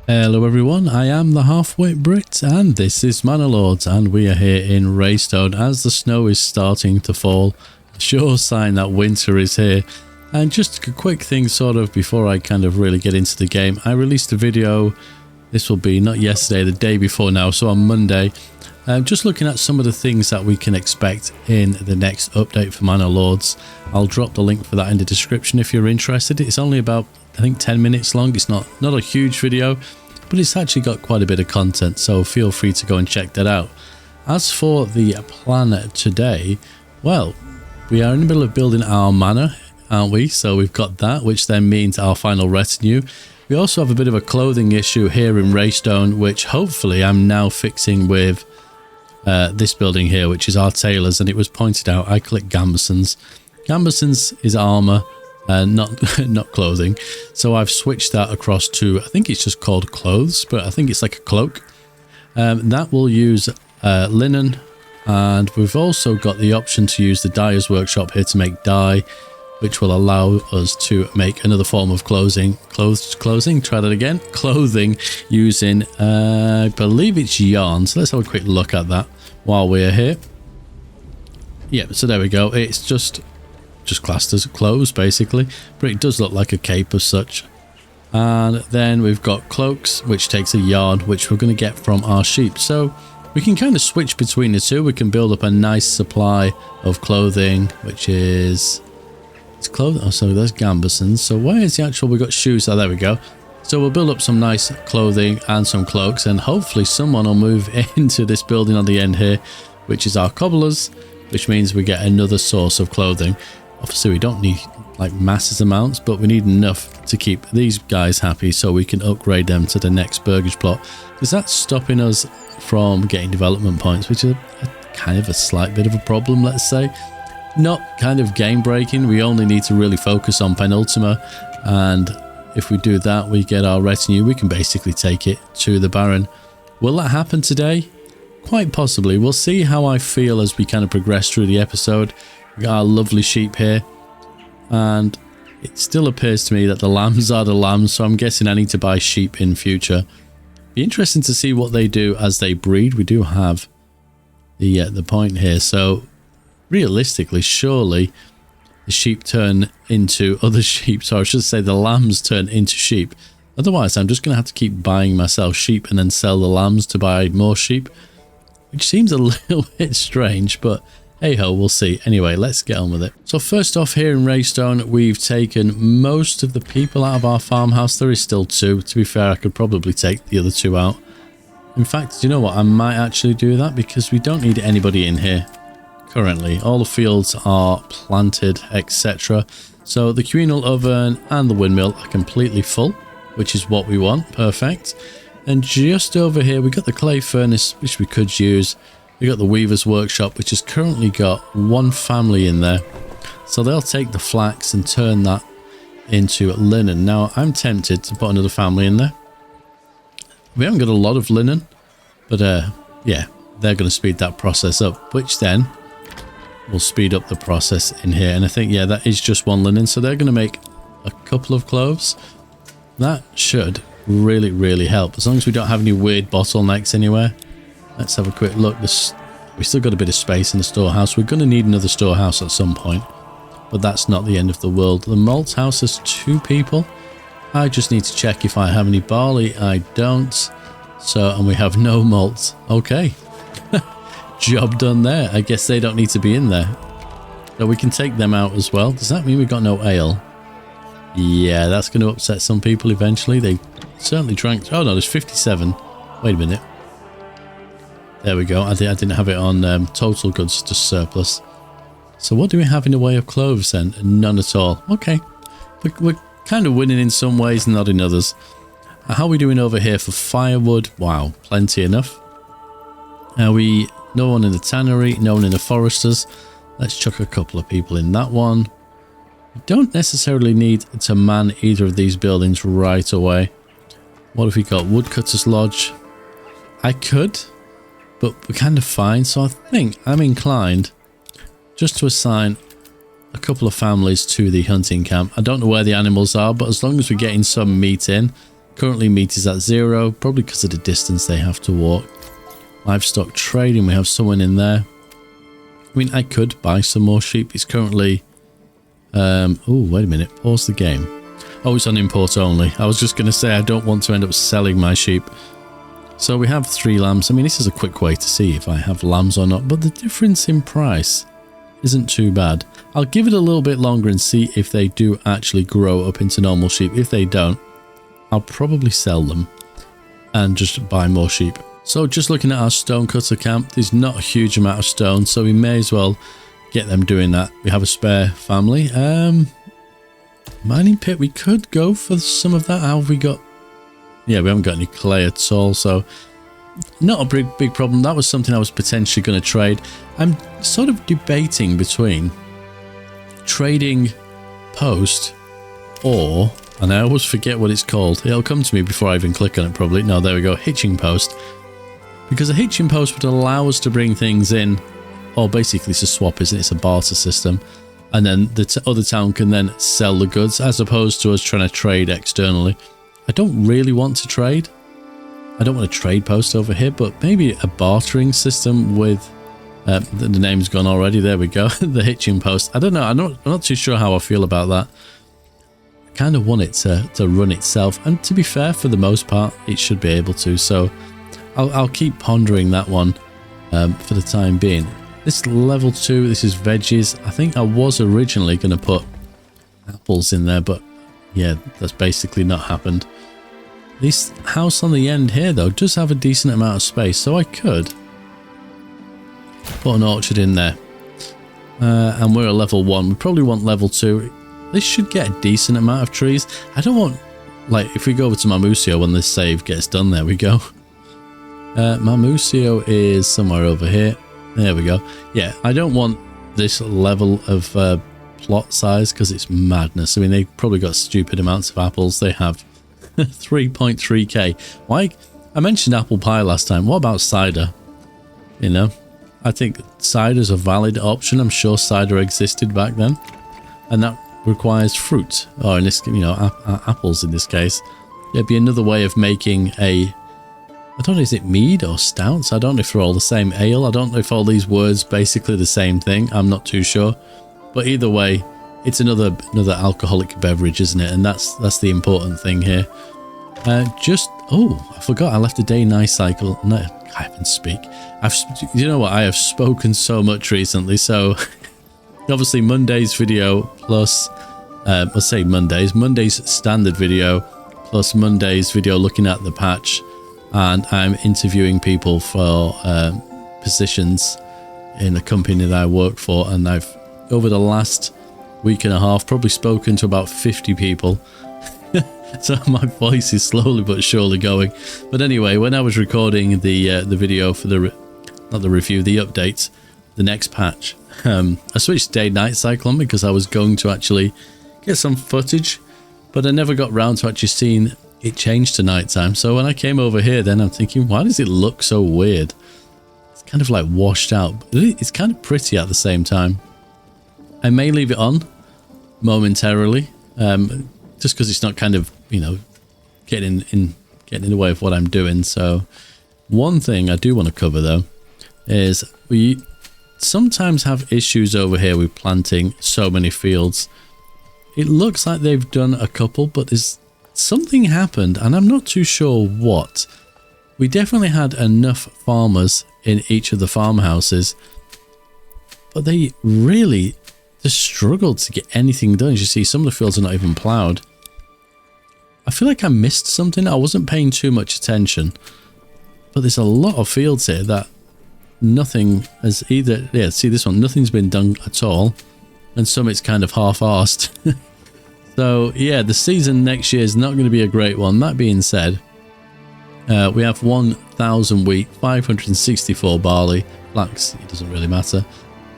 Hello everyone, I am the HalfWit Brit and this is Manor Lords, and we are here in Raystone as the snow is starting to fall. A sure sign that winter is here. And just a quick thing sort of before I kind of really get into the game. I released a video, this will be not yesterday, the day before now, so on Monday. Just looking at some of the things that we can expect in the next update for Manor Lords. I'll drop the link for that in the description if you're interested. It's only about, I think, 10 minutes long. It's not a huge video, but it's actually got quite a bit of content, so feel free to go and check that out. As for the plan today, well, we are in the middle of building our manor, aren't we? So we've got that, which then means our final retinue. We also have a bit of a clothing issue here in Raystone, which hopefully I'm now fixing with this building here, which is our tailors, and it was pointed out. I clicked Gambeson's. Gambeson's is armour, not clothing. So I've switched that across to, I think it's just called clothes, but I think it's like a cloak. That will use linen, and we've also got the option to use the dyer's workshop here to make dye, which will allow us to make another form of clothing using I believe it's yarn. So let's have a quick look at that while we're here. Yeah, so there we go. It's just classed as clothes basically, but it does look like a cape as such. And then we've got cloaks, which takes a yarn, which we're going to get from our sheep. So we can kind of switch between the two. We can build up a nice supply of clothing, which is, it's clothing. Oh, so there's Gambeson's. So where is the actual, we got shoes. Oh, there we go. So we'll build up some nice clothing and some cloaks, and hopefully someone will move into this building on the end here, which is our cobblers, which means we get another source of clothing. Obviously we don't need like massive amounts, but we need enough to keep these guys happy so we can upgrade them to the next burgage plot, because that's stopping us from getting development points, which is kind of a slight bit of a problem, let's say. Not kind of game breaking. We only need to really focus on penultima, and if we do that, we get our retinue. We can basically take it to the Baron. Will that happen today? Quite possibly. We'll see how I feel as we kind of progress through the episode. We got our lovely sheep here, and it still appears to me that the lambs are the lambs, so I'm guessing I need to buy sheep in future. Be interesting to see what they do as they breed. We do have the point here, so realistically, surely the sheep turn into other sheep. So I should say the lambs turn into sheep. Otherwise, I'm just going to have to keep buying myself sheep and then sell the lambs to buy more sheep, which seems a little bit strange, but hey ho, we'll see. Anyway, let's get on with it. So first off, here in Raystone, we've taken most of the people out of our farmhouse. There is still two. To be fair, I could probably take the other two out. In fact, do you know what? I might actually do that, because we don't need anybody in here currently. All the fields are planted, etc. So the communal oven and the windmill are completely full, which is what we want. Perfect. And just over here, we got the clay furnace, which we could use. We got the weaver's workshop, which has currently got one family in there. So they'll take the flax and turn that into linen. Now, I'm tempted to put another family in there. We haven't got a lot of linen, but yeah, they're going to speed that process up, which then will speed up the process in here. And I think, yeah, that is just one linen. So they're going to make a couple of clothes. That should really, really help, as long as we don't have any weird bottlenecks anywhere. Let's have a quick look. We still got a bit of space in the storehouse. We're going to need another storehouse at some point, but that's not the end of the world. The malt house has 2 people. I just need to check if I have any barley. I don't. So, and we have no malt. Okay. Job done there. I guess they don't need to be in there. So we can take them out as well. Does that mean we've got no ale? Yeah, that's going to upset some people eventually. They certainly drank. Oh no, there's 57. Wait a minute. There we go. I didn't have it on total goods, just surplus. So what do we have in the way of clothes then? None at all. Okay. We're kind of winning in some ways, not in others. How are we doing over here for firewood? Wow, plenty enough. No one in the tannery, no one in the foresters. Let's chuck a couple of people in that one. We don't necessarily need to man either of these buildings right away. What have we got? Woodcutter's Lodge. I could, but we're kind of fine. So I think I'm inclined just to assign a couple of families to the hunting camp. I don't know where the animals are, but as long as we're getting some meat in, Currently meat is at 0, probably because of the distance they have to walk. Livestock trading, we have someone in there. I mean, I could buy some more sheep. It's currently... oh, wait a minute. Pause the game. Oh, it's on import only. I was just going to say I don't want to end up selling my sheep. So we have 3 lambs. I mean, this is a quick way to see if I have lambs or not. But the difference in price isn't too bad. I'll give it a little bit longer and see if they do actually grow up into normal sheep. If they don't, I'll probably sell them and just buy more sheep. So just looking at our stonecutter camp, there's not a huge amount of stone, so we may as well get them doing that. We have a spare family. Mining pit, we could go for some of that. How have we got? Yeah, we haven't got any clay at all, so not a big problem. That was something I was potentially going to trade. I'm sort of debating between trading post or, and I always forget what it's called. It'll come to me before I even click on it probably. No, there we go, hitching post. Because a hitching post would allow us to bring things in, or basically it's a swap, isn't it? It's a barter system. And then the other town can then sell the goods as opposed to us trying to trade externally. I don't really want to trade. I don't want a trade post over here, but maybe a bartering system with... the name's gone already. There we go. The hitching post. I don't know. I'm not too sure how I feel about that. I kind of want it to run itself. And to be fair, for the most part, it should be able to. So I'll keep pondering that one for the time being. This level 2, this is veggies. I think I was originally going to put apples in there, but yeah, that's basically not happened. This house on the end here, though, does have a decent amount of space, so I could put an orchard in there. And we're at level 1. We probably want level 2. This should get a decent amount of trees. I don't want, like, if we go over to Mamusio when this save gets done, there we go. Mamusio is somewhere over here. There we go. Yeah, I don't want this level of plot size because it's madness. I mean, they've probably got stupid amounts of apples. They have 3.3k. Why? I mentioned apple pie last time. What about cider? You know, I think cider's a valid option. I'm sure cider existed back then, and that requires fruit, or in this, you know, apples in this case. It'd be another way of making a, I don't know, is it mead or stouts? I don't know if they're all the same. Ale? I don't know if all these words basically the same thing. I'm not too sure. But either way, it's another alcoholic beverage, isn't it? And that's the important thing here. Oh, I forgot I left a day-night cycle. No, I haven't speak. You know what? I have spoken so much recently. So obviously Monday's video plus, let's say Monday's standard video plus Monday's video looking at the patch. And I'm interviewing people for positions in the company that I work for, and I've, over the last week and a half, probably spoken to about 50 people. So my voice is slowly but surely going. But anyway, when I was recording the video for the not the review, the update, the next patch, I switched day-night cycle on because I was going to actually get some footage, but I never got round to actually seeing it changed to nighttime. So when I came over here, then I'm thinking, why does it look so weird? It's kind of like washed out. It's kind of pretty at the same time. I may leave it on momentarily, just because it's not kind of, you know, getting in the way of what I'm doing. So one thing I do want to cover though is we sometimes have issues over here with planting so many fields. It looks like they've done a couple, but there's something happened and I'm not too sure what. We definitely had enough farmers in each of the farmhouses, but they really just struggled to get anything done. As you see, some of the fields are not even ploughed. I feel like I missed something. I wasn't paying too much attention, but there's a lot of fields here that nothing has either. Yeah, see this one, nothing's been done at all, and some it's kind of half-arsed. So yeah, the season next year is not going to be a great one. That being said, we have 1,000 wheat, 564 barley, flax, it doesn't really matter.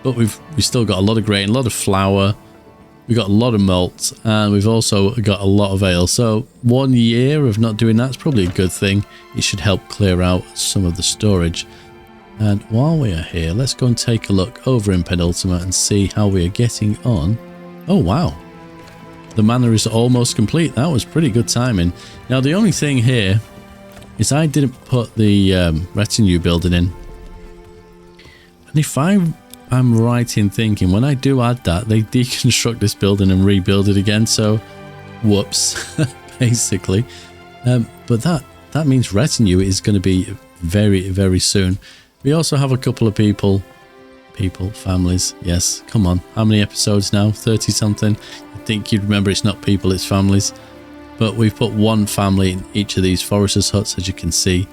But we've still got a lot of grain, a lot of flour, we've got a lot of malt, and we've also got a lot of ale. So 1 year of not doing that's probably a good thing. It should help clear out some of the storage. And while we are here, let's go and take a look over in Penultimate and see how we are getting on. Oh wow. the manor is almost complete. That was pretty good timing. Now, the only thing here is I didn't put the retinue building in. And if I'm right in thinking, when I do add that, they deconstruct this building and rebuild it again. So, whoops, basically. But that means retinue is going to be very, very soon. We also have a couple of families. Yes, come on. How many episodes now? 30 something. I think you'd remember it's not people, it's families. But we've put one family in each of these foresters' huts, as you can see.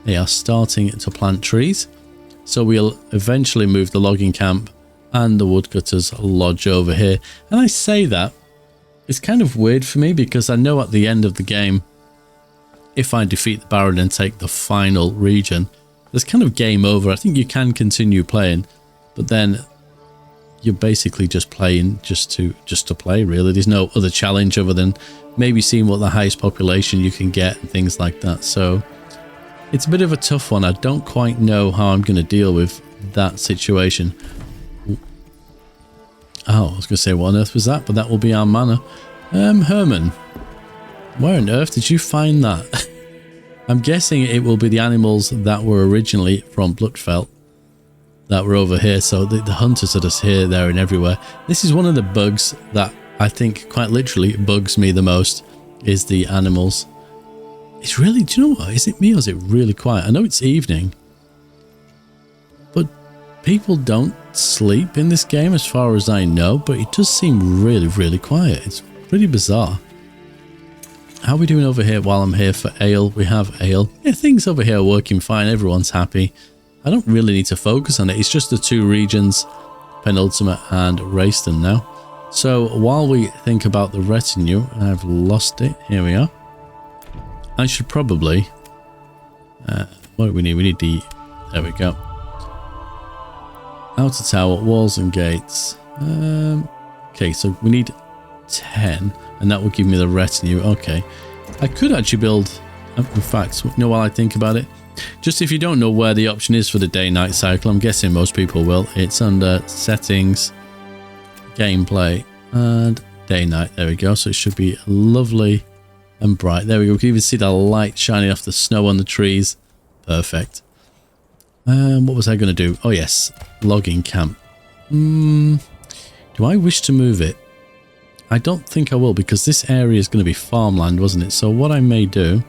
They are starting to plant trees. So we'll eventually move the logging camp and the woodcutter's lodge over here. And I say that, it's kind of weird for me because I know at the end of the game, if I defeat the Baron and take the final region, there's kind of game over. I think you can continue playing, but then you're basically just playing just to play, really. There's no other challenge other than maybe seeing what the highest population you can get and things like that. So it's a bit of a tough one. I don't quite know how I'm going to deal with that situation. Oh, I was going to say, what on earth was that? But that will be our manor. Herman, where on earth did you find that? I'm guessing it will be the animals that were originally from Bloodfell that were over here. So the hunters are just here, there and everywhere. This is one of the bugs that I think quite literally bugs me the most, is the animals. It's really, do you know what? Is it me or is it really quiet? I know it's evening, but people don't sleep in this game as far as I know, but it does seem really, really quiet. It's pretty bizarre. How are we doing over here while I'm here for ale? We have ale. Yeah, things over here are working fine. Everyone's happy. I don't really need to focus on it. It's just the two regions, Penultimate and Rayston now. So while we think about the retinue, I've lost it. Here we are. I should probably... what do we need? We need the... There we go. Outer tower, walls and gates. Okay, so we need 10. And that will give me the retinue. Okay. I could actually build... In fact, you know, while I think about it, just if you don't know where the option is for the day-night cycle, I'm guessing most people will. It's under settings, gameplay, and day-night. There we go. So it should be lovely and bright. There we go. We can even see the light shining off the snow on the trees. Perfect. What was I going to do? Oh, yes. Logging camp. Do I wish to move it? I don't think I will, because this area is going to be farmland, wasn't it? So what I may do,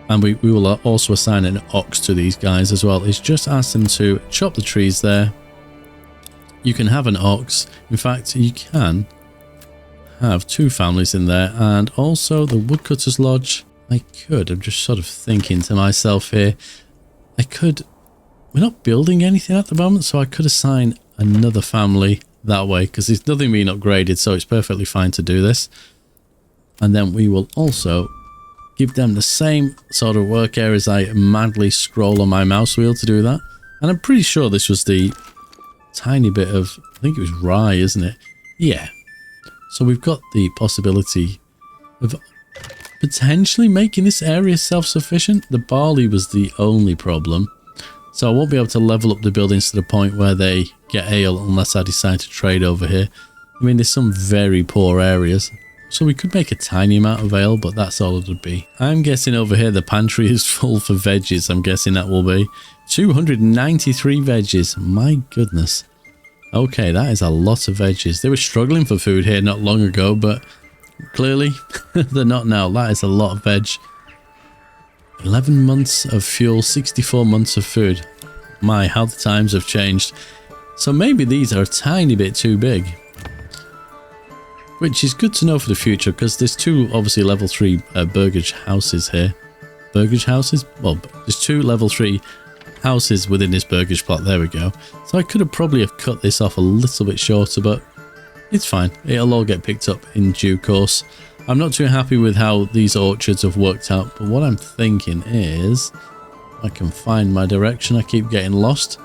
and we will also assign an ox to these guys as well, is just ask them to chop the trees there. You can have an ox. In fact, you can have two families in there, and also the woodcutter's lodge. I could, I'm just sort of thinking to myself here, I could, we're not building anything at the moment, so I could assign another family that way, because there's nothing being upgraded, so it's perfectly fine to do this. And then we will also give them the same sort of work area as I madly scroll on my mouse wheel to do that. And I'm pretty sure this was the tiny bit of, I think it was rye, isn't it? Yeah. So we've got the possibility of potentially making this area self-sufficient. The barley was the only problem. So I won't be able to level up the buildings to the point where they get ale unless I decide to trade over here. I mean, there's some very poor areas. So we could make a tiny amount of ale, but that's all it would be. I'm guessing over here the pantry is full for veggies. I'm guessing that will be 293 veggies. My goodness. Okay, that is a lot of veggies. They were struggling for food here not long ago, but clearly they're not now. That is a lot of veg. 11 months of fuel, 64 months of food. My, how the times have changed. So maybe these are a tiny bit too big. Which is good to know for the future, because there's two, obviously, level 3 burgage houses here. Burgage houses? Well, there's two level 3 houses within this burgage plot. There we go. So I could have probably have cut this off a little bit shorter, but it's fine. It'll all get picked up in due course. I'm not too happy with how these orchards have worked out, but what I'm thinking is I can find my direction. I keep getting lost.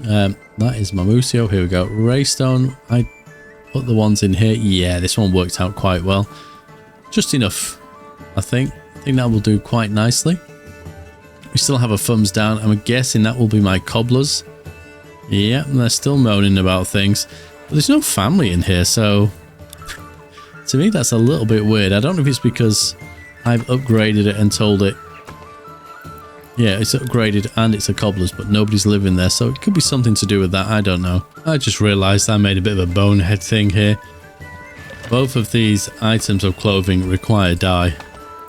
That is Mamusio. Here we go. Raystone. I put the ones in here. Yeah, this one worked out quite well. Just enough, I think. I think that will do quite nicely. We still have a thumbs down. I'm guessing that will be my cobblers. Yeah, and they're still moaning about things. But there's no family in here, so To me, that's a little bit weird. I don't know if it's because I've upgraded it and told it, yeah, it's upgraded and it's a cobbler's, but nobody's living there. So it could be something to do with that. I don't know. I just realized I made a bit of a bonehead thing here. Both of these items of clothing require dye,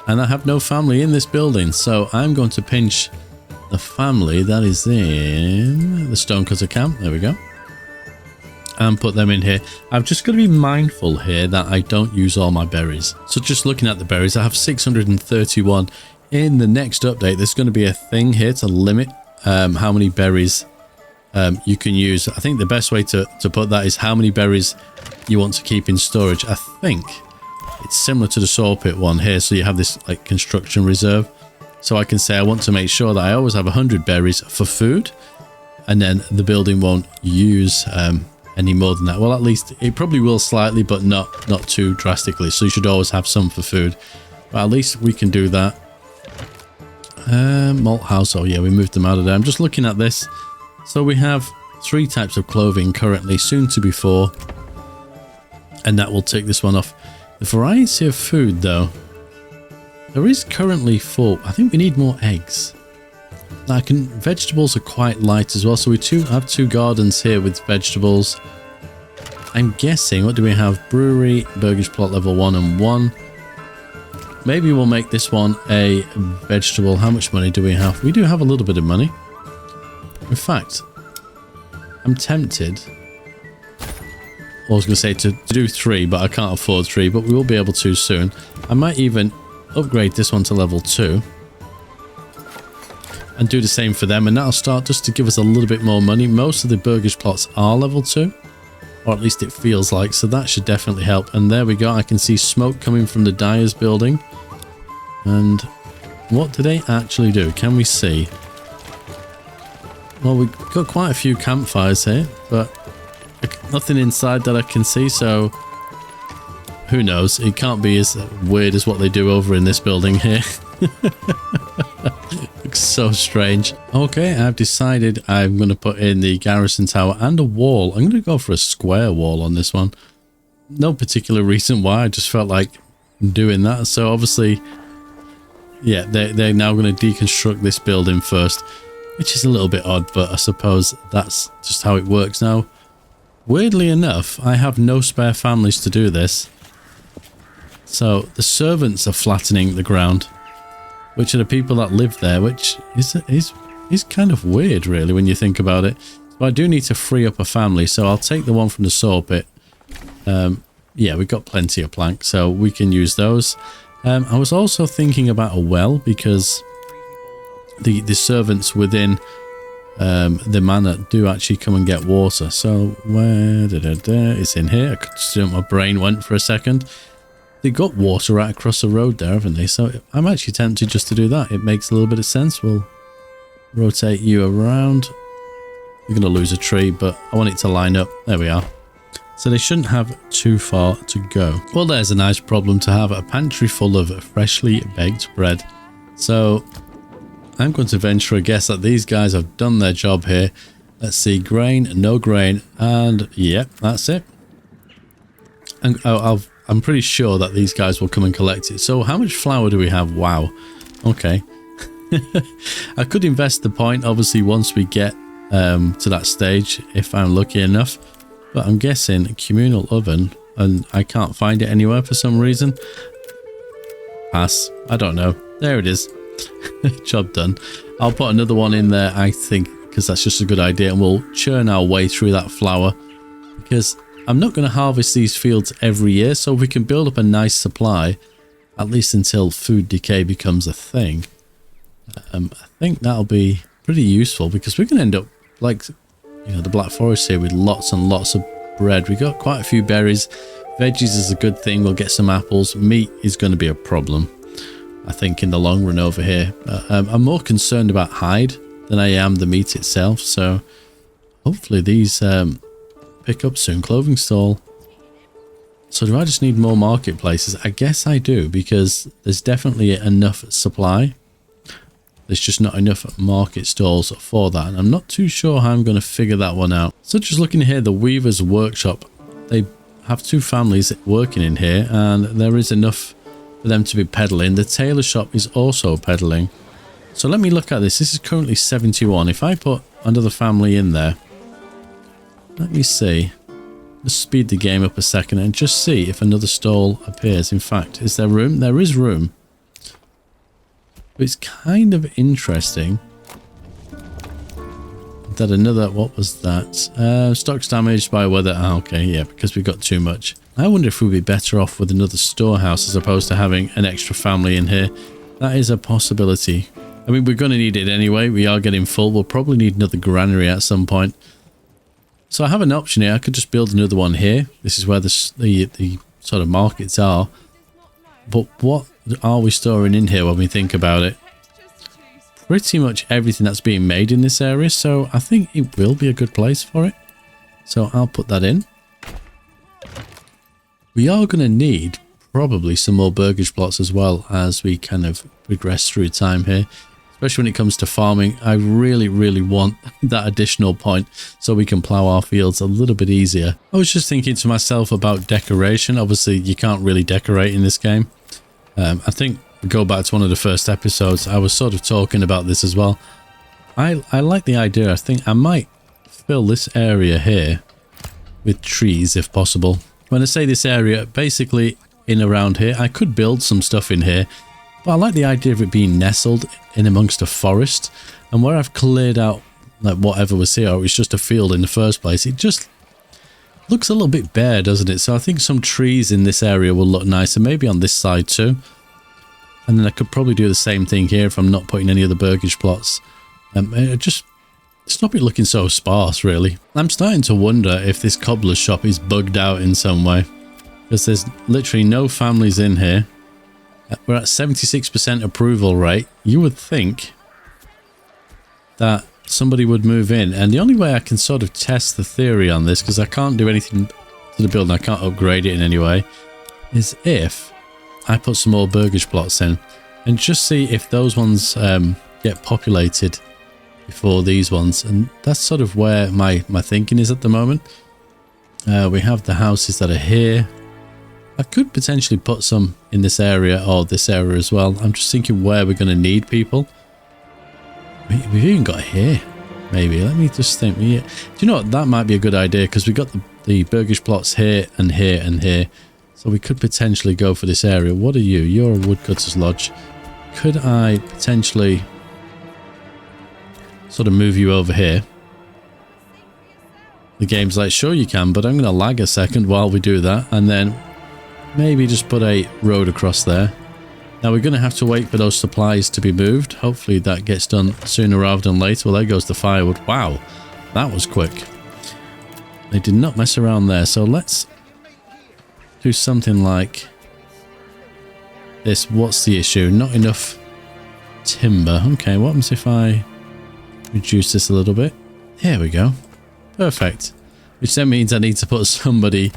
and I have no family in this building. So I'm going to pinch the family that is in the stonecutter camp. There we go. And put them in here. I've just got to be mindful here that I don't use all my berries. So just looking at the berries, I have 631. In the next update, there's going to be a thing here to limit how many berries you can use. I think the best way to put that is how many berries you want to keep in storage. I think it's similar to the saw pit one here. So you have this like construction reserve. So I can say I want to make sure that I always have 100 berries for food, and then the building won't use any more than that. Well, at least it probably will slightly, but not too drastically. So you should always have some for food. But at least we can do that. Malt house. Oh yeah, we moved them out of there. I'm just looking at this. So we have 3 types of clothing currently, soon to be 4, and that will take this one off. The variety of food, though, there is currently 4. I think we need more eggs. Vegetables are quite light as well, so we have 2 gardens here with vegetables. I'm guessing, what do we have? Brewery, burgage plot level 1 and 1. Maybe we'll make this one a vegetable. How much money do we have? We do have a little bit of money. In fact, I'm tempted. I was going to say to do 3, but I can't afford 3, but we will be able to soon. I might even upgrade this one to level 2. And do the same for them, and that'll start just to give us a little bit more money. Most of the burgage plots are level 2, or at least it feels like, so that should definitely help. And there we go, I can see smoke coming from the dyer's building. And what do they actually do? Can we see? Well, we've got quite a few campfires here, but nothing inside that I can see, so who knows? It can't be as weird as what they do over in this building here. Looks so strange. Okay, I've decided I'm going to put in the garrison tower and a wall. I'm going to go for a square wall on this one. No particular reason why, I just felt like doing that. So obviously, yeah, they're now going to deconstruct this building first, which is a little bit odd, but I suppose that's just how it works now. Weirdly enough, I have no spare families to do this. So the servants are flattening the ground, which are the people that live there, which is kind of weird, really, when you think about it. But I do need to free up a family, so I'll take the one from the saw pit. Yeah, we've got plenty of plank, so we can use those. I was also thinking about a well, because the servants within the manor do actually come and get water. So where it's in here. I could see my brain went for a second. They got water right across the road there, haven't they? So I'm actually tempted just to do that. It makes a little bit of sense. We'll rotate you around. We're going to lose a tree, but I want it to line up. There we are. So they shouldn't have too far to go. Well, there's a nice problem to have. A pantry full of freshly baked bread. So I'm going to venture a guess that these guys have done their job here. Let's see. Grain, no grain. And yep, that's it. And I'm pretty sure that these guys will come and collect it. So how much flour do we have? Wow. Okay. I could invest the point, obviously, once we get to that stage, if I'm lucky enough. But I'm guessing communal oven, and I can't find it anywhere for some reason. Pass. I don't know. There it is. Job done. I'll put another one in there, I think, because that's just a good idea, and we'll churn our way through that flour, because I'm not going to harvest these fields every year, so we can build up a nice supply, at least until food decay becomes a thing. I think that'll be pretty useful, because we're going to end up like, you know, the Black Forest here with lots and lots of bread. We got quite a few berries. Veggies is a good thing. We'll get some apples. Meat is going to be a problem, I think, in the long run over here. I'm more concerned about hide than I am the meat itself, so hopefully these pick up soon. Clothing stall. So do I just need more marketplaces? I guess I do, because there's definitely enough supply. There's just not enough market stalls for that, and I'm not too sure how I'm going to figure that one out. So just looking here, the Weaver's Workshop, they have two families working in here, and there is enough for them to be peddling. The tailor shop is also peddling. So let me look at this. This is currently 71. If I put another family in there, let me see. Let's speed the game up a second and just see if another stall appears. In fact, is there room? There is room. But it's kind of interesting that another... What was that? Stocks damaged by weather. Ah, okay, yeah, because we got too much. I wonder if we'd be better off with another storehouse as opposed to having an extra family in here. That is a possibility. I mean, we're going to need it anyway. We are getting full. We'll probably need another granary at some point. So I have an option here. I could just build another one here. This is where the sort of markets are. But what are we storing in here when we think about it? Pretty much everything that's being made in this area. So I think it will be a good place for it. So I'll put that in. We are going to need probably some more burgage plots as well as we kind of progress through time here. Especially when it comes to farming, I really, really want that additional point so we can plow our fields a little bit easier. I was just thinking to myself about decoration. Obviously, you can't really decorate in this game. I think we go back to one of the first episodes. I was sort of talking about this as well. I like the idea. I think I might fill this area here with trees if possible. When I say this area, basically in around here, I could build some stuff in here. But I like the idea of it being nestled in amongst a forest. And where I've cleared out like whatever was here, or it was just a field in the first place, it just looks a little bit bare, doesn't it? So I think some trees in this area will look nicer, maybe on this side too. And then I could probably do the same thing here if I'm not putting any other burgage plots. Just stop it looking so sparse, really. I'm starting to wonder if this cobbler's shop is bugged out in some way. Because there's literally no families in here. We're at 76% approval rate. You would think that somebody would move in. And the only way I can sort of test the theory on this, because I can't do anything to the building, I can't upgrade it in any way, is if I put some more burgage plots in and just see if those ones get populated before these ones. And that's sort of where my thinking is at the moment. We have the houses that are here. I could potentially put some in this area or this area as well. I'm just thinking where we're going to need people. We've even got here, maybe. Let me just think. Do you know what? That might be a good idea because we've got the burgage plots here and here and here. So we could potentially go for this area. What are you? You're a woodcutter's lodge. Could I potentially sort of move you over here? The game's like, sure you can, but I'm going to lag a second while we do that. And then maybe just put a road across there. Now we're going to have to wait for those supplies to be moved. Hopefully that gets done sooner rather than later. Well, there goes the firewood. Wow, that was quick. They did not mess around there. So let's do something like this. What's the issue? Not enough timber. Okay, what happens if I reduce this a little bit? Here we go. Perfect. Which then means I need to put somebody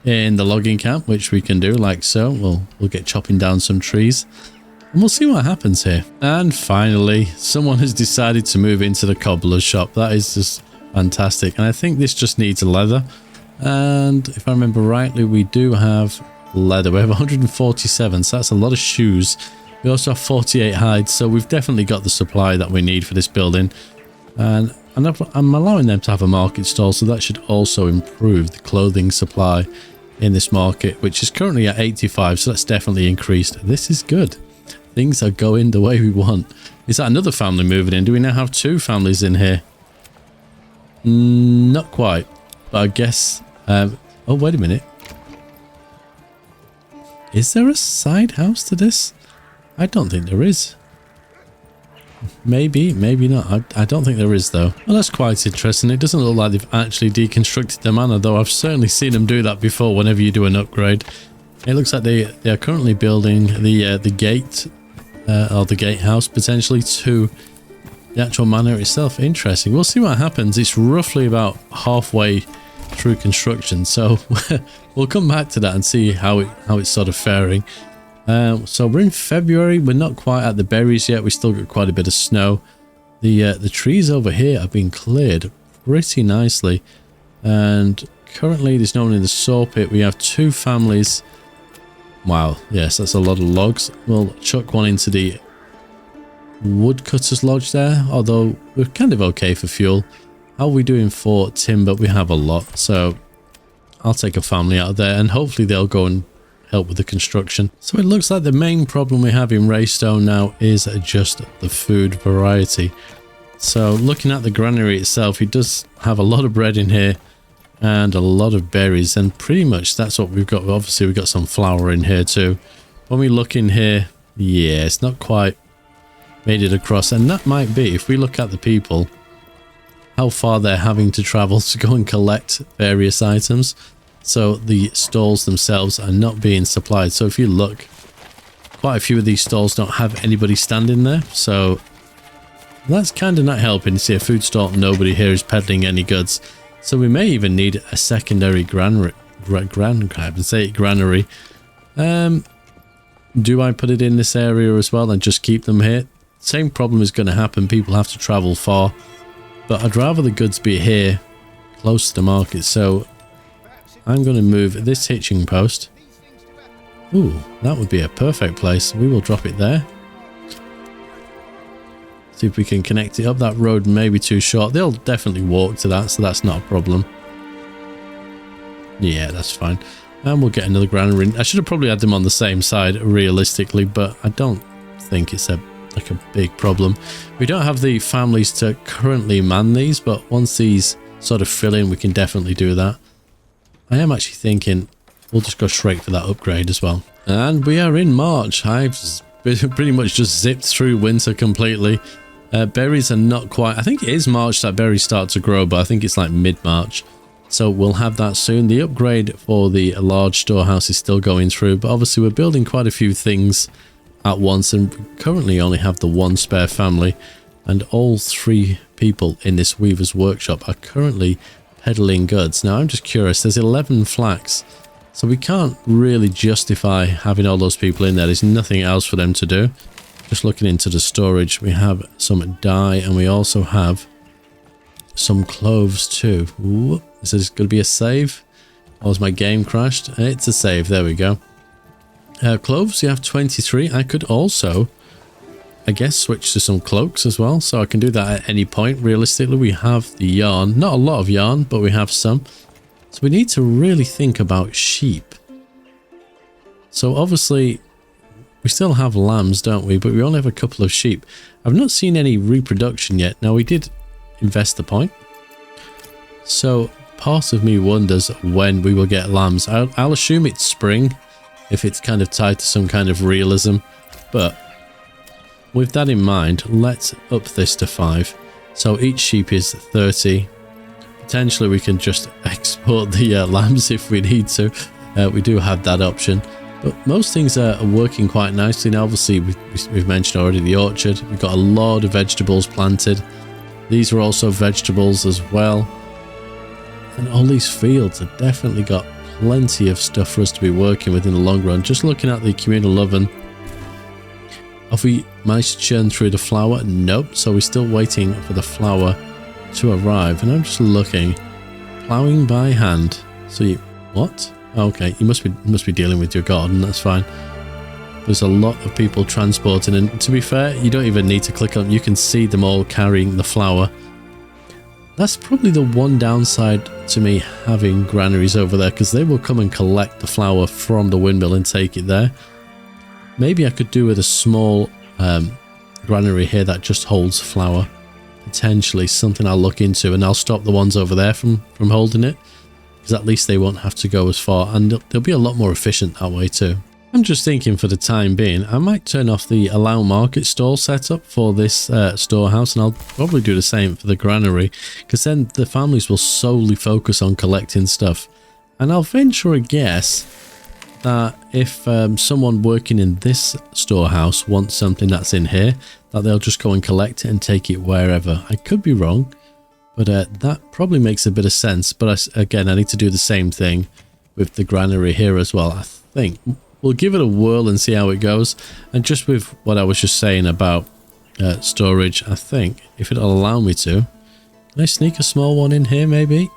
in the logging camp, which we can do like so. We'll get chopping down some trees and we'll see what happens here. And finally, someone has decided to move into the cobbler's shop. That is just fantastic. And I think this just needs leather. And if I remember rightly, we do have leather. We have 147, so that's a lot of shoes. We also have 48 hides, so we've definitely got the supply that we need for this building. And I'm allowing them to have a market stall, so that should also improve the clothing supply in this market, which is currently at 85, so that's definitely increased. This is good. Things are going the way we want. Is that another family moving in? Do we now have two families in here? Not quite, but I guess... oh, wait a minute. Is there a side house to this? I don't think there is. Maybe, maybe not. I don't think there is, though. Well, that's quite interesting. It doesn't look like they've actually deconstructed the manor, though. I've certainly seen them do that before whenever you do an upgrade. It looks like they are currently building the gate, or the gatehouse, potentially, to the actual manor itself. Interesting. We'll see what happens. It's roughly about halfway through construction, so we'll come back to that and see how it's sort of faring. So we're in February. We're not quite at the berries yet. We still got quite a bit of snow. The trees over here have been cleared pretty nicely, and currently there's no one in the saw pit. We have 2 families. Wow, yes, that's a lot of logs. We'll chuck one into the woodcutter's lodge there, although we're kind of okay for fuel. How are we doing for timber? We have a lot, so I'll take a family out of there and hopefully they'll go and help with the construction. So it looks like the main problem we have in Raystone now is just the food variety. So looking at the granary itself, it does have a lot of bread in here and a lot of berries, and pretty much that's what we've got. Obviously we've got some flour in here too. When we look in here, yeah, it's not quite made it across, and that might be, if we look at the people, how far they're having to travel to go and collect various items. So the stalls themselves are not being supplied. So if you look, quite a few of these stalls don't have anybody standing there, so that's kind of not helping. See a food stall, nobody here is peddling any goods. So we may even need a secondary granary. Do I put it in this area as well and just keep them here? Same problem is going to happen. People have to travel far, but I'd rather the goods be here close to the market. So I'm going to move this hitching post. Ooh, that would be a perfect place. We will drop it there. See if we can connect it up. That road may be too short. They'll definitely walk to that, so that's not a problem. Yeah, that's fine. And we'll get another granary. I should have probably had them on the same side realistically, but I don't think it's like a big problem. We don't have the families to currently man these, but once these sort of fill in, we can definitely do that. I am actually thinking we'll just go straight for that upgrade as well. And we are in March. I've pretty much just zipped through winter completely. Berries are not quite, I think it is March that berries start to grow, but I think it's like mid-March. So we'll have that soon. The upgrade for the large storehouse is still going through, but obviously we're building quite a few things at once, and we currently only have the 1 spare family, and all 3 people in this weaver's workshop are currently peddling goods. Now I'm just curious, there's 11 flax, so we can't really justify having all those people in there. There's nothing else for them to do. Just looking into the storage, we have some dye and we also have some cloves too. Ooh, is this going to be a save? Or has my game crashed? It's a save, there we go. Cloves, you have 23. I could also, I guess, switch to some cloaks as well, so I can do that at any point. Realistically, we have the yarn. Not a lot of yarn, but we have some. So we need to really think about sheep. So obviously, we still have lambs, don't we? But we only have a couple of sheep. I've not seen any reproduction yet. Now, we did invest the point. So part of me wonders when we will get lambs. I'll assume it's spring, if it's kind of tied to some kind of realism. But with that in mind, let's up this to 5. So each sheep is 30. Potentially we can just export the lambs if we need to. We do have that option. But most things are working quite nicely. Now obviously we've mentioned already the orchard. We've got a lot of vegetables planted. These are also vegetables as well. And all these fields have definitely got plenty of stuff for us to be working with in the long run. Just looking at the communal oven, have we managed to churn through the flour? Nope. So we're still waiting for the flour to arrive. And I'm just looking, ploughing by hand. So you, what? Okay, you must be dealing with your garden. That's fine. There's a lot of people transporting, and to be fair, you don't even need to click on. You can see them all carrying the flour. That's probably the one downside to me having granaries over there, because they will come and collect the flour from the windmill and take it there. Maybe I could do with a small granary here that just holds flour. Potentially something I'll look into, and I'll stop the ones over there from holding it, because at least they won't have to go as far, and they'll be a lot more efficient that way too. I'm just thinking for the time being, I might turn off the allow market stall setup for this storehouse, and I'll probably do the same for the granary, because then the families will solely focus on collecting stuff. And I'll venture a guess that if someone working in this storehouse wants something that's in here, that they'll just go and collect it and take it wherever. I could be wrong, but that probably makes a bit of sense. But again, I need to do the same thing with the granary here as well, I think. We'll give it a whirl and see how it goes. And just with what I was just saying about storage, I think if it'll allow me to, can I sneak a small one in here maybe?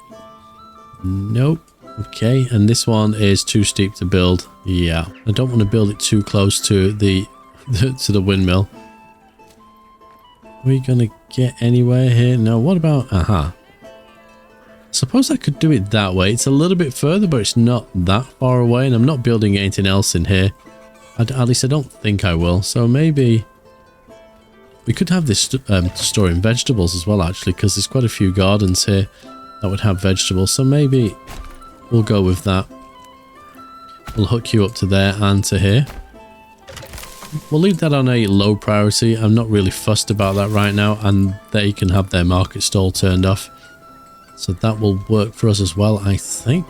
Nope. Okay, and this one is too steep to build. Yeah, I don't want to build it too close to the to the windmill. Are we gonna get anywhere here? No. What about? Aha. Suppose I could do it that way. It's a little bit further, but it's not that far away, and I'm not building anything else in here. At least I don't think I will. So maybe we could have this storing vegetables as well, actually, because there's quite a few gardens here that would have vegetables. So maybe we'll go with that. We'll hook you up to there and to here. We'll leave that on a low priority. I'm not really fussed about that right now, and they can have their market stall turned off. So that will work for us as well, I think.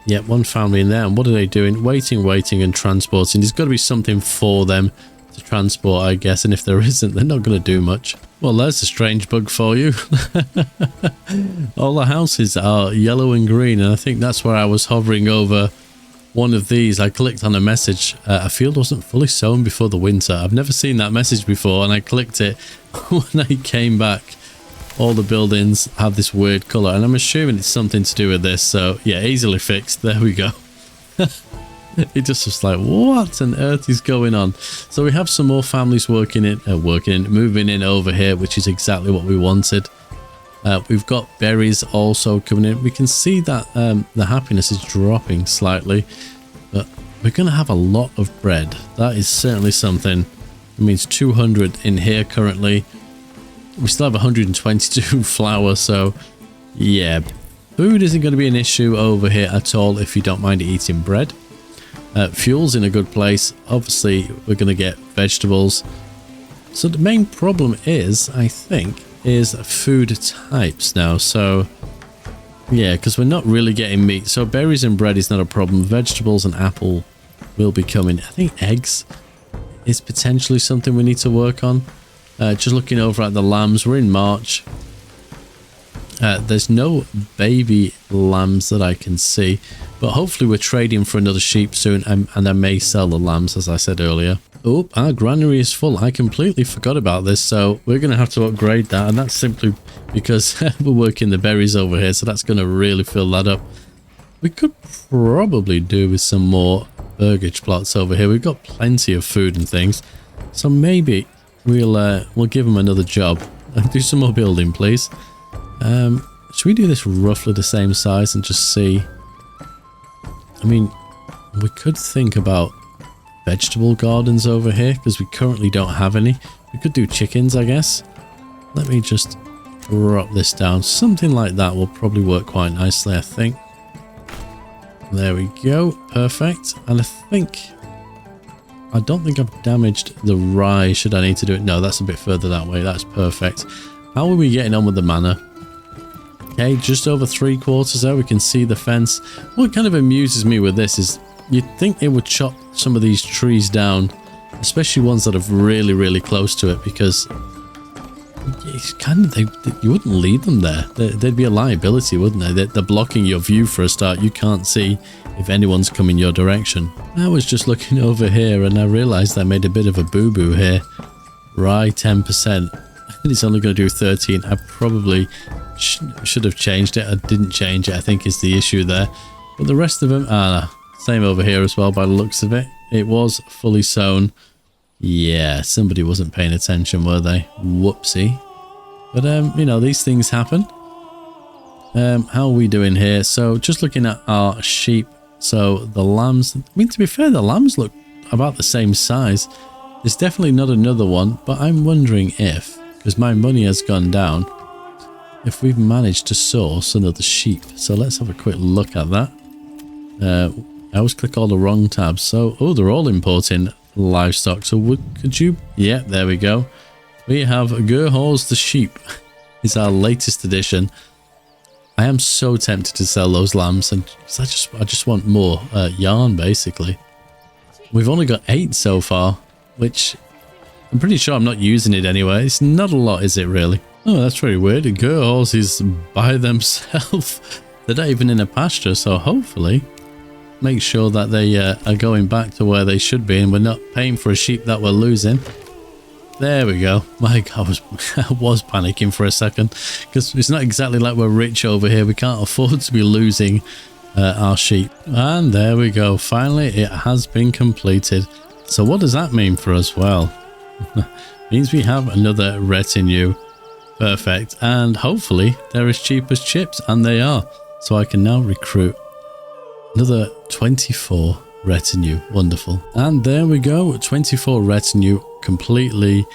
Yeah, one family in there. And what are they doing? Waiting, and transporting. There's got to be something for them to transport, I guess. And if there isn't, they're not going to do much. Well, there's a strange bug for you. All the houses are yellow and green, and I think that's where I was hovering over one of these. I clicked on a message. A field wasn't fully sown before the winter. I've never seen that message before, and I clicked it. When I came back, all the buildings have this weird colour, and I'm assuming it's something to do with this. So yeah, easily fixed. There we go. It just was like, what on earth is going on? So we have some more families moving in over here, which is exactly what we wanted. We've got berries also coming in. We can see that the happiness is dropping slightly, but we're going to have a lot of bread. That is certainly something. It means 200 in here currently. We still have 122 flour, so yeah, food isn't going to be an issue over here at all if you don't mind eating bread. Fuel's in a good place. Obviously, we're going to get vegetables. So the main problem is, I think, is food types now. So yeah, because we're not really getting meat. So berries and bread is not a problem. Vegetables and apple will be coming. I think eggs is potentially something we need to work on. Just looking over at the lambs, we're in March. There's no baby lambs that I can see, but hopefully we're trading for another sheep soon, and I may sell the lambs, as I said earlier. Oh, our granary is full. I completely forgot about this, so we're going to have to upgrade that, and that's simply because we're working the berries over here, so that's going to really fill that up. We could probably do with some more burgage plots over here. We've got plenty of food and things, so maybe we'll give them another job. Do some more building, please. Should we do this roughly the same size and just see? I mean, we could think about vegetable gardens over here because we currently don't have any. We could do chickens, I guess. Let me just drop this down. Something like that will probably work quite nicely, I think. There we go. Perfect. And I don't think I've damaged the rye. Should I need to do it? No, that's a bit further that way. That's perfect. How are we getting on with the manor? Okay, just over 3/4 there. We can see the fence. What kind of amuses me with this is you'd think they would chop some of these trees down, especially ones that are really, really close to it, because it's kind of you wouldn't leave them there. They'd be a liability, wouldn't they? They're blocking your view for a start. You can't see if anyone's coming your direction. I was just looking over here and I realized I made a bit of a boo-boo here. Rye 10%. It's only going to do 13. I probably should have changed it. I didn't change it, I think, is the issue there. But the rest of them, same over here as well by the looks of it. It was fully sown. Yeah, somebody wasn't paying attention, were they? Whoopsie. But, you know, these things happen. How are we doing here? So, just looking at our sheep. So, the lambs, I mean, to be fair, the lambs look about the same size. There's definitely not another one, but I'm wondering if, because my money has gone down, if we've managed to source another sheep. So let's have a quick look at that. I always click all the wrong tabs. So, oh, they're all importing livestock. So could you? Yeah, there we go. We have Gerhor's the sheep. It's our latest edition. I am so tempted to sell those lambs, and I just want more yarn, basically. We've only got 8 so far, which I'm pretty sure I'm not using it anyway. It's not a lot, is it really? Oh, that's very weird. Gerhor's is by themselves. They're not even in a pasture, so hopefully make sure that they are going back to where they should be and we're not paying for a sheep that we're losing. There we go. My God, I was panicking for a second because it's not exactly like we're rich over here. We can't afford to be losing our sheep. And there we go. Finally, it has been completed. So what does that mean for us? Well, means we have another retinue. Perfect. And hopefully they're as cheap as chips, and they are. So I can now recruit another 24 retinue. Wonderful. And there we go. 24 retinue completely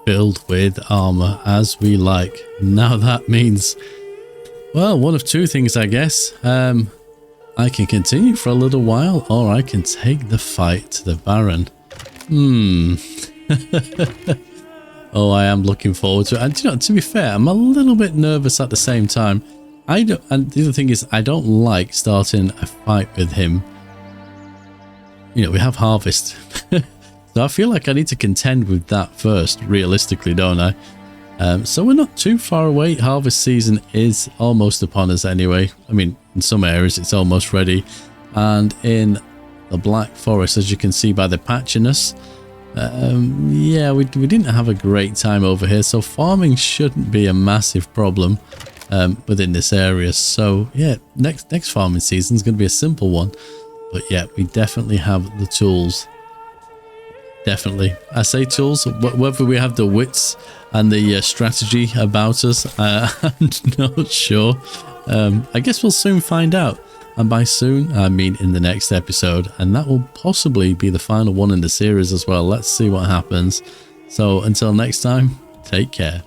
filled with armor as we like. Now that means, well, one of two things, I guess. I can continue for a little while, or I can take the fight to the Baron. Oh, I am looking forward to it. And you know, to be fair, I'm a little bit nervous at the same time. And the other thing is, I don't like starting a fight with him. You know, we have harvest. So I feel like I need to contend with that first, realistically, don't I? So we're not too far away. Harvest season is almost upon us anyway. I mean, in some areas it's almost ready. And in the Black Forest, as you can see by the patchiness, yeah, we didn't have a great time over here. So farming shouldn't be a massive problem within this area. So yeah, next farming season is going to be a simple one. But yeah, we definitely have the tools. Definitely. I say tools, whether we have the wits and the strategy about us, I'm not sure. I guess we'll soon find out. And by soon, I mean in the next episode. And that will possibly be the final one in the series as well. Let's see what happens. So until next time, take care.